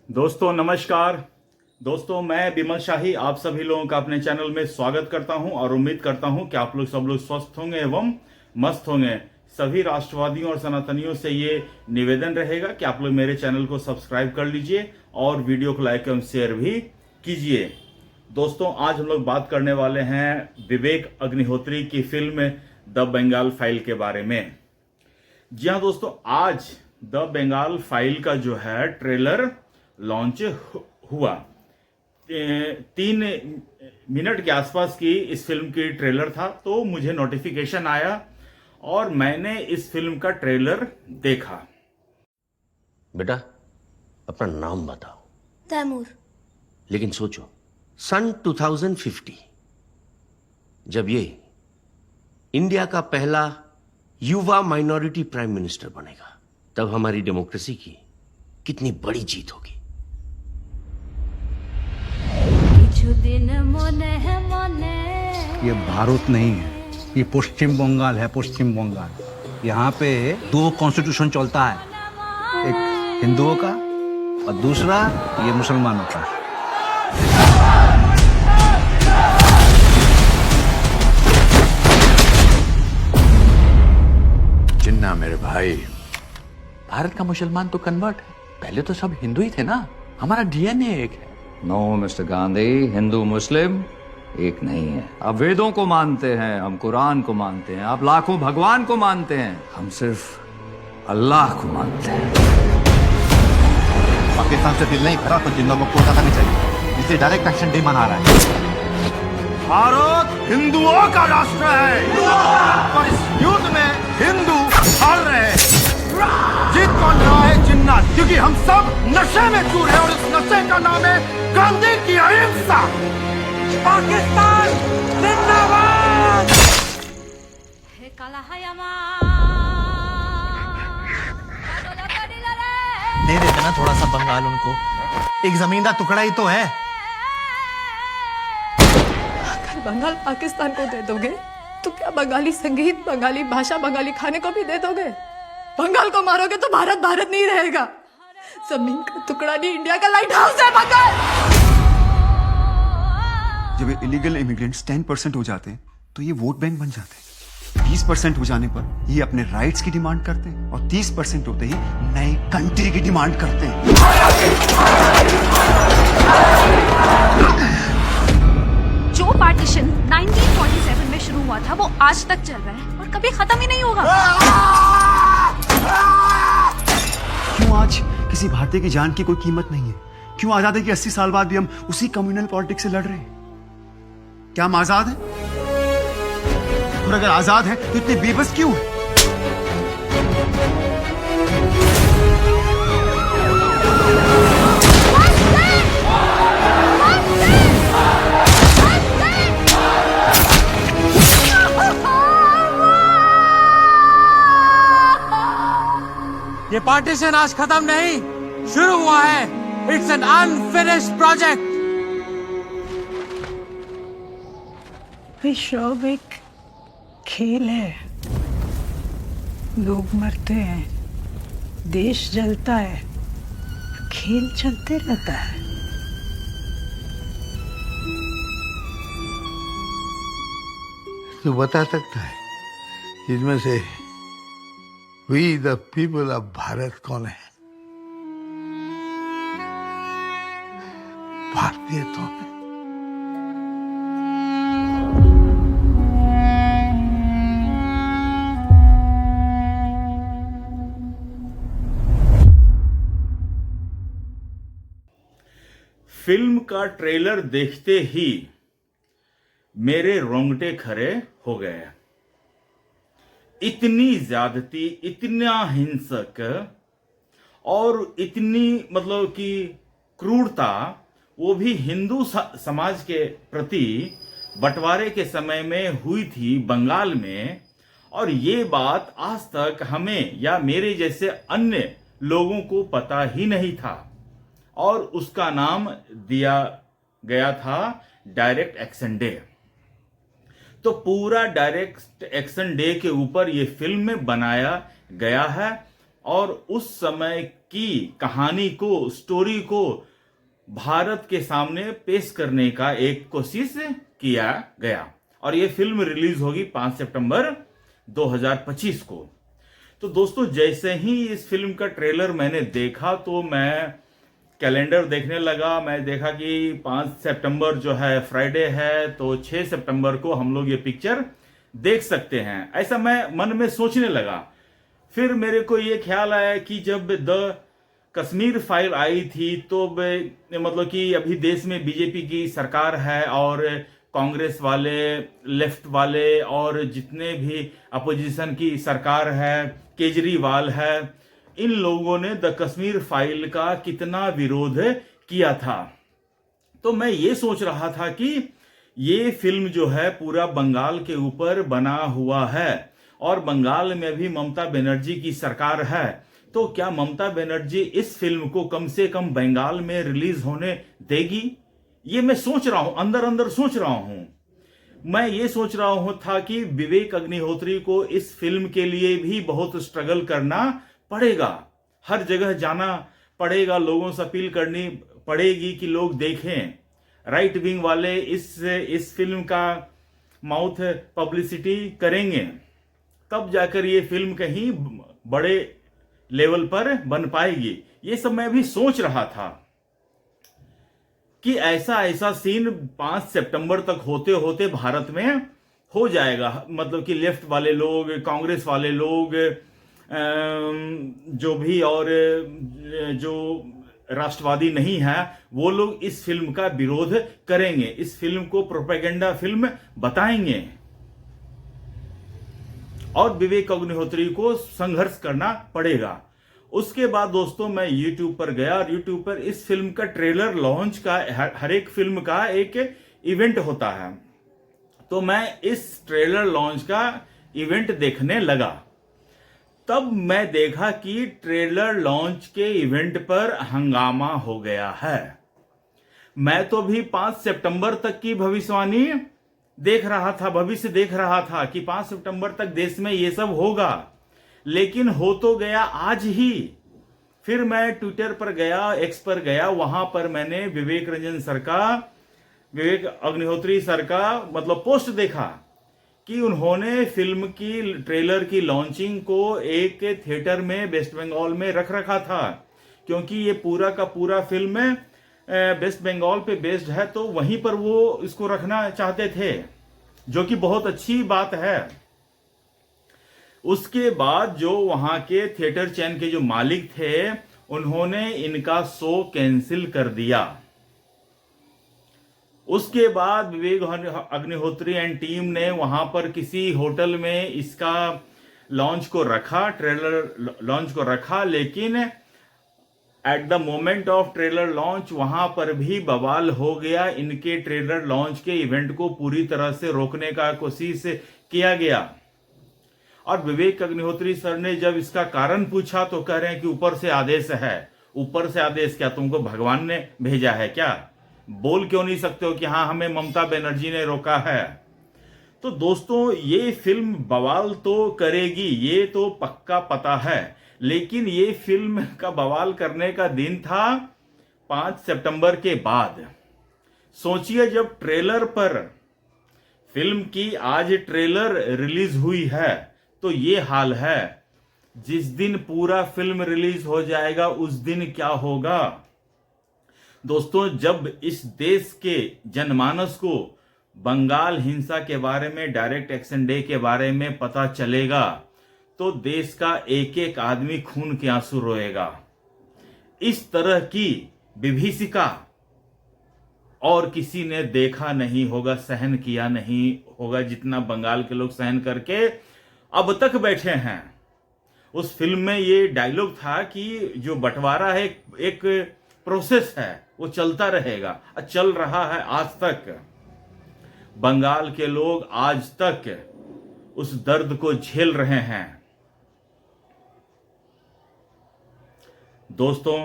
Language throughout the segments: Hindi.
दोस्तों नमस्कार। दोस्तों मैं बिमल शाही आप सभी लोगों का अपने चैनल में स्वागत करता हूं और उम्मीद करता हूं कि आप लोग सब लोग स्वस्थ होंगे एवं मस्त होंगे। सभी राष्ट्रवादियों और सनातनियों से ये निवेदन रहेगा कि आप लोग मेरे चैनल को सब्सक्राइब कर लीजिए और वीडियो को लाइक एवं शेयर भी कीजिए। दोस्तों आज हम लोग बात करने वाले हैं विवेक अग्निहोत्री की फिल्म द बंगाल फाइल के बारे में। जी हाँ दोस्तों, आज द बंगाल फाइल का जो है ट्रेलर लॉन्च हुआ। 3 मिनट के आसपास की इस फिल्म की ट्रेलर था, तो मुझे नोटिफिकेशन आया और मैंने इस फिल्म का ट्रेलर देखा। बेटा अपना नाम बताओ। तैमूर। लेकिन सोचो, सन 2050 जब ये इंडिया का पहला युवा माइनॉरिटी प्राइम मिनिस्टर बनेगा, तब हमारी डेमोक्रेसी की कितनी बड़ी जीत होगी। ये भारत नहीं है, ये पश्चिम बंगाल है। पश्चिम बंगाल यहाँ पे 2 कॉन्स्टिट्यूशन चलता है, एक हिंदुओं का और दूसरा ये मुसलमानों का। जिन्ना मेरे भाई, भारत का मुसलमान तो कन्वर्ट है, पहले तो सब हिंदू ही थे ना। हमारा डीएनए एक है। नो मिस्टर गांधी, हिंदू मुस्लिम एक नहीं है। आप वेदों को मानते हैं, हम कुरान को मानते हैं, आप लाखों भगवान को मानते हैं, हम सिर्फ अल्लाह को मानते हैं। पाकिस्तान से दिल नहीं भरा तो जिन लोगों को कोलकाता नहीं चाहिए, इसलिए डायरेक्ट एक्शन डे मना रहा है। भारत हिंदुओं का राष्ट्र है और इस युद्ध में हिंदू हार रहे हैं। जीत कौन रहा है? जिन्ना, क्योंकि हम सब नशे में चूर हैं और इस नशे का नाम है गांधी की अहिंसा। पाकिस्तान जिंदाबाद। दे देते ना थोड़ा सा बंगाल उनको, एक जमीन का टुकड़ा ही तो है। अगर बंगाल पाकिस्तान को दे दोगे तो क्या बंगाली संगीत, बंगाली भाषा, बंगाली खाने को भी दे दोगे? बंगाल को मारोगे तो भारत भारत नहीं रहेगा। जमीन का टुकड़ा नहीं, इंडिया का लाइट हाउस है बंगाल। जब इलीगल इमिग्रेंट्स 10% हो जाते हैं तो ये वोट बैंक बन जाते हैं। 20% हो जाने पर ये अपने राइट्स की डिमांड करते हैं और 30% होते ही नई कंट्री की डिमांड करते हैं। जो पार्टीशन 1947 में शुरू हुआ था वो आज तक चल रहा है और कभी खत्म ही नहीं होगा। क्यों आज किसी भारतीय की जान की कोई कीमत नहीं है? क्यों आजादी के 80 साल बाद भी हम उसी कम्युनल पॉलिटिक्स से लड़ रहे हैं? क्या हम आजाद हैं? और अगर आजाद हैं तो इतने बेबस क्यों हैं? ये पार्टीशन आज खत्म नहीं, शुरू हुआ है। It's an unfinished project. विश्व एक खेल है, लोग मरते हैं, देश जलता है, खेल चलते रहता है। तो बता सकता है इसमें से we the people of Bharat कौन है? भारतीय तो है। फिल्म का ट्रेलर देखते ही मेरे रोंगटे खड़े हो गए। इतनी ज्यादती, इतना हिंसक और इतनी मतलब कि क्रूरता, वो भी हिंदू समाज के प्रति बंटवारे के समय में हुई थी बंगाल में। और ये बात आज तक हमें या मेरे जैसे अन्य लोगों को पता ही नहीं था और उसका नाम दिया गया था डायरेक्ट एक्शन डे। तो पूरा डायरेक्ट एक्शन डे के ऊपर ये फिल्म में बनाया गया है और उस समय की कहानी को, स्टोरी को भारत के सामने पेश करने का एक कोशिश किया गया। और ये फिल्म रिलीज होगी 5 सितंबर 2025 को। तो दोस्तों, जैसे ही इस फिल्म का ट्रेलर मैंने देखा तो मैं कैलेंडर देखने लगा। मैं देखा कि 5 सितंबर जो है फ्राइडे है, तो 6 सितंबर को हम लोग ये पिक्चर देख सकते हैं, ऐसा मैं मन में सोचने लगा। फिर मेरे को ये ख्याल आया कि जब द कश्मीर फाइल आई थी तो मतलब कि अभी देश में बीजेपी की सरकार है और कांग्रेस वाले, लेफ्ट वाले और जितने भी अपोजिशन की सरकार है, केजरीवाल है, इन लोगों ने द कश्मीर फाइल का कितना विरोध किया था। तो मैं ये सोच रहा था कि ये फिल्म जो है पूरा बंगाल के ऊपर बना हुआ है और बंगाल में भी ममता बनर्जी की सरकार है, तो क्या ममता बनर्जी इस फिल्म को कम से कम बंगाल में रिलीज होने देगी? ये मैं सोच रहा हूं, अंदर अंदर सोच रहा हूं। मैं ये सोच रहा हूं था कि विवेक अग्निहोत्री को इस फिल्म के लिए भी बहुत स्ट्रगल करना पड़ेगा, हर जगह जाना पड़ेगा, लोगों से अपील करनी पड़ेगी कि लोग देखें। राइट विंग वाले इस फिल्म का माउथ पब्लिसिटी करेंगे, तब जाकर ये फिल्म कहीं बड़े लेवल पर बन पाएगी। ये सब मैं भी सोच रहा था कि ऐसा सीन 5 सितंबर तक होते होते भारत में हो जाएगा। मतलब कि लेफ्ट वाले लोग, कांग्रेस वाले लोग, जो भी और जो राष्ट्रवादी नहीं है, वो लोग इस फिल्म का विरोध करेंगे, इस फिल्म को प्रोपेगेंडा फिल्म बताएंगे और विवेक अग्निहोत्री को संघर्ष करना पड़ेगा। उसके बाद दोस्तों मैं YouTube पर गया और YouTube पर इस फिल्म का ट्रेलर लॉन्च का, हर एक फिल्म का एक इवेंट होता है, तो मैं इस ट्रेलर लॉन्च का इवेंट देखने लगा। तब मैं देखा कि ट्रेलर लॉन्च के इवेंट पर हंगामा हो गया है। मैं तो भी 5 सितंबर तक की भविष्यवाणी देख रहा था, भविष्य देख रहा था कि 5 सितंबर तक देश में ये सब होगा, लेकिन हो तो गया आज ही। फिर मैं ट्विटर पर गया, एक्स पर गया, वहां पर मैंने विवेक अग्निहोत्री सर का मतलब पोस्ट देखा कि उन्होंने फिल्म की ट्रेलर की लॉन्चिंग को एक थिएटर में वेस्ट बंगाल में रख रखा था, क्योंकि ये पूरा का पूरा फिल्म वेस्ट बंगाल पे बेस्ड है, तो वहीं पर वो इसको रखना चाहते थे, जो कि बहुत अच्छी बात है। उसके बाद जो वहां के थिएटर चैन के जो मालिक थे, उन्होंने इनका शो कैंसिल कर दिया। उसके बाद विवेक अग्निहोत्री एंड टीम ने वहां पर किसी होटल में इसका लॉन्च को रखा, ट्रेलर लॉन्च को रखा, लेकिन at the moment of trailer launch वहां पर भी बवाल हो गया। इनके ट्रेलर लॉन्च के इवेंट को पूरी तरह से रोकने का कोशिश किया गया। और विवेक अग्निहोत्री सर ने जब इसका कारण पूछा तो कह रहे हैं कि ऊपर से आदेश है। ऊपर से आदेश क्या? तुमको भगवान ने भेजा है क्या? बोल क्यों नहीं सकते हो कि हाँ, हमें ममता बनर्जी ने रोका है? तो दोस्तों, ये फिल्म बवाल तो करेगी, ये तो पक्का पता है, लेकिन ये फिल्म का बवाल करने का दिन था 5 सितंबर के बाद। सोचिए, जब ट्रेलर पर फिल्म की आज ट्रेलर रिलीज हुई है तो ये हाल है। जिस दिन पूरा फिल्म रिलीज हो जाएगा उस दिन क्या होगा? दोस्तों, जब इस देश के जनमानस को बंगाल हिंसा के बारे में, डायरेक्ट एक्शन डे के बारे में पता चलेगा, तो देश का एक एक आदमी खून के आंसू रोएगा। इस तरह की विभीषिका और किसी ने देखा नहीं होगा, सहन किया नहीं होगा, जितना बंगाल के लोग सहन करके अब तक बैठे हैं। उस फिल्म में ये डायलॉग था कि जो बंटवारा है एक प्रोसेस है, वो चलता रहेगा, चल रहा है आज तक। बंगाल के लोग आज तक उस दर्द को झेल रहे हैं। दोस्तों,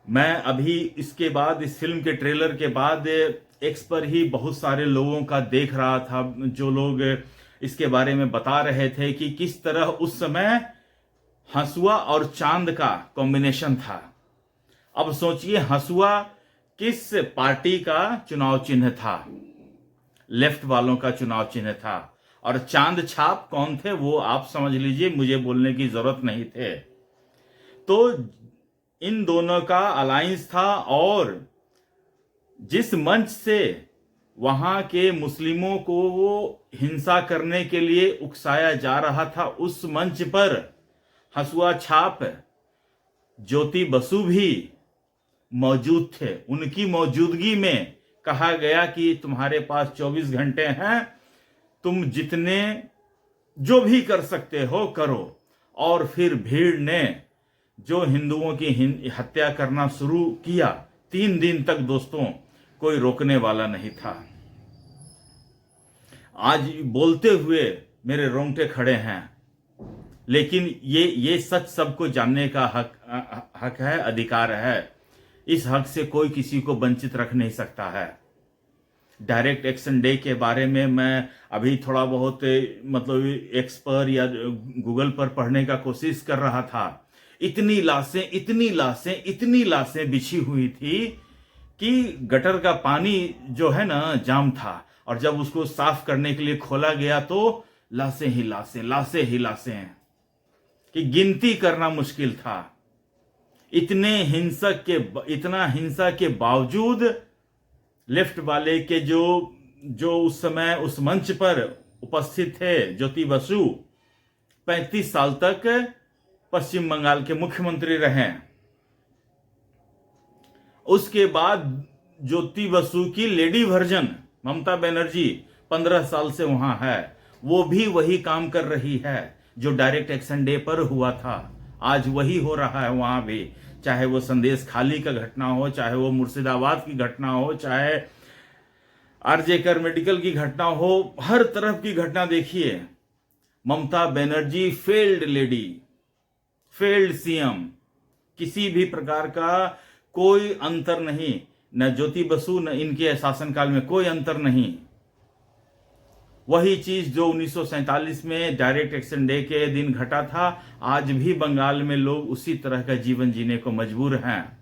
मैं अभी इसके बाद, इस फिल्म के ट्रेलर के बाद एक्स पर ही बहुत सारे लोगों का देख रहा था, जो लोग इसके बारे में बता रहे थे कि किस तरह उस समय हंसुआ और चांद का कॉम्बिनेशन था। अब सोचिए, हंसुआ किस पार्टी का चुनाव चिन्ह था? लेफ्ट वालों का चुनाव चिन्ह था। और चांद छाप कौन थे वो आप समझ लीजिए, मुझे बोलने की जरूरत नहीं थे। तो इन दोनों का अलायंस था और जिस मंच से वहां के मुस्लिमों को वो हिंसा करने के लिए उकसाया जा रहा था, उस मंच पर हंसुआ छाप ज्योति बसु भी मौजूद थे। उनकी मौजूदगी में कहा गया कि तुम्हारे पास 24 घंटे हैं, तुम जितने जो भी कर सकते हो करो। और फिर भीड़ ने जो हिंदुओं की हत्या करना शुरू किया, 3 दिन तक दोस्तों कोई रोकने वाला नहीं था। आज बोलते हुए मेरे रोंगटे खड़े हैं, लेकिन ये सच सबको जानने का हक है, अधिकार है। इस हक से कोई किसी को वंचित रख नहीं सकता है। डायरेक्ट एक्शन डे के बारे में मैं अभी थोड़ा बहुत मतलब एक्स पर या गूगल पर पढ़ने का कोशिश कर रहा था। इतनी लाशें बिछी हुई थी कि गटर का पानी जो है ना जाम था, और जब उसको साफ करने के लिए खोला गया तो लाशें ही लाशें कि गिनती करना मुश्किल था। इतना हिंसा के बावजूद लेफ्ट वाले के जो उस समय उस मंच पर उपस्थित थे, ज्योति बसु 35 साल तक पश्चिम बंगाल के मुख्यमंत्री रहे। उसके बाद ज्योति बसु की लेडी वर्जन ममता बनर्जी 15 साल से वहां है। वो भी वही काम कर रही है जो डायरेक्ट एक्शन डे पर हुआ था। आज वही हो रहा है वहां भी, चाहे वो संदेश खाली का घटना हो, चाहे वो मुर्शिदाबाद की घटना हो, चाहे आरजेकर मेडिकल की घटना हो, हर तरफ की घटना देखिए। Mamata Banerjee failed lady, failed CM, किसी भी प्रकार का कोई अंतर नहीं, न ज्योति बसु न इनके शासनकाल में कोई अंतर नहीं। वही चीज जो 1947 में डायरेक्ट एक्शन डे के दिन घटा था, आज भी बंगाल में लोग उसी तरह का जीवन जीने को मजबूर हैं।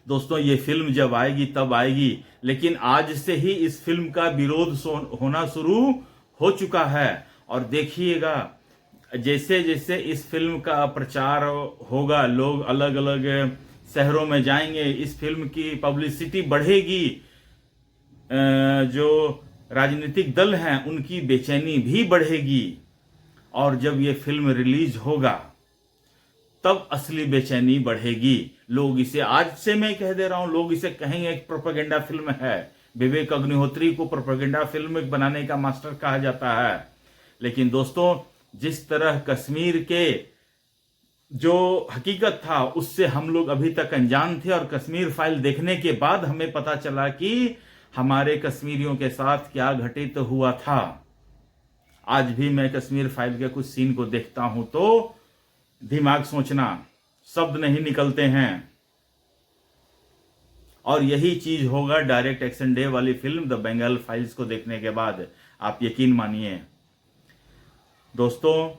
दोस्तों, ये फिल्म जब आएगी तब आएगी, लेकिन आज से ही इस फिल्म का विरोध होना शुरू हो चुका है। और देखिएगा, जैसे जैसे इस फिल्म का प्रचार होगा, लोग अलग अलग शहरों में जाएंगे, इस फिल्म की पब्लिसिटी बढ़ेगी, जो राजनीतिक दल हैं उनकी बेचैनी भी बढ़ेगी। और जब ये फिल्म रिलीज होगा तब असली बेचैनी बढ़ेगी। लोग इसे, आज से मैं कह दे रहा हूं, लोग इसे कहेंगे एक प्रोपेगेंडा फिल्म है। विवेक अग्निहोत्री को प्रोपेगेंडा फिल्म बनाने का मास्टर कहा जाता है। लेकिन दोस्तों, जिस तरह कश्मीर के जो हकीकत था उससे हम लोग अभी तक अनजान थे, और कश्मीर फाइल देखने के बाद हमें पता चला कि हमारे कश्मीरियों के साथ क्या घटित हुआ था। आज भी मैं कश्मीर फाइल के कुछ सीन को देखता हूं तो दिमाग सोचना, शब्द नहीं निकलते हैं। और यही चीज होगा डायरेक्ट एक्शन डे वाली फिल्म द बंगाल फाइल्स को देखने के बाद, आप यकीन मानिए। दोस्तों,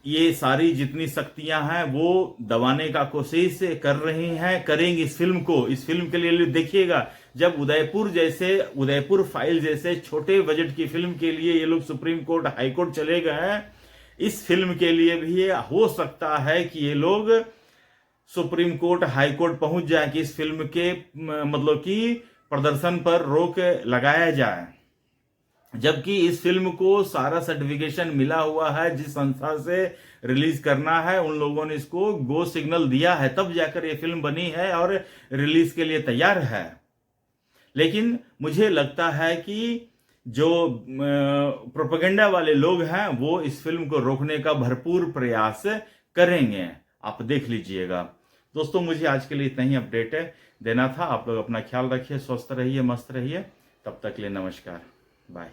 ये सारी जितनी शक्तियां हैं वो दबाने का कोशिश कर रही हैं, करेंगी इस फिल्म को। इस फिल्म के लिए देखिएगा, जब उदयपुर फाइल जैसे छोटे बजट की फिल्म के लिए ये लोग सुप्रीम कोर्ट हाई कोर्ट चले गए, इस फिल्म के लिए भी हो सकता है कि ये लोग सुप्रीम कोर्ट हाई कोर्ट पहुंच जाए कि इस फिल्म के मतलब कि प्रदर्शन पर रोक लगाया जाए। जबकि इस फिल्म को सारा सर्टिफिकेशन मिला हुआ है, जिस संस्था से रिलीज करना है उन लोगों ने इसको गो सिग्नल दिया है, तब जाकर ये फिल्म बनी है और रिलीज के लिए तैयार है। लेकिन मुझे लगता है कि जो प्रोपेगेंडा वाले लोग हैं वो इस फिल्म को रोकने का भरपूर प्रयास करेंगे, आप देख लीजिएगा। दोस्तों, मुझे आज के लिए इतना ही अपडेट देना था। आप लोग अपना ख्याल रखिए, स्वस्थ रहिए, मस्त रहिए। तब तक के लिए नमस्कार, बाय।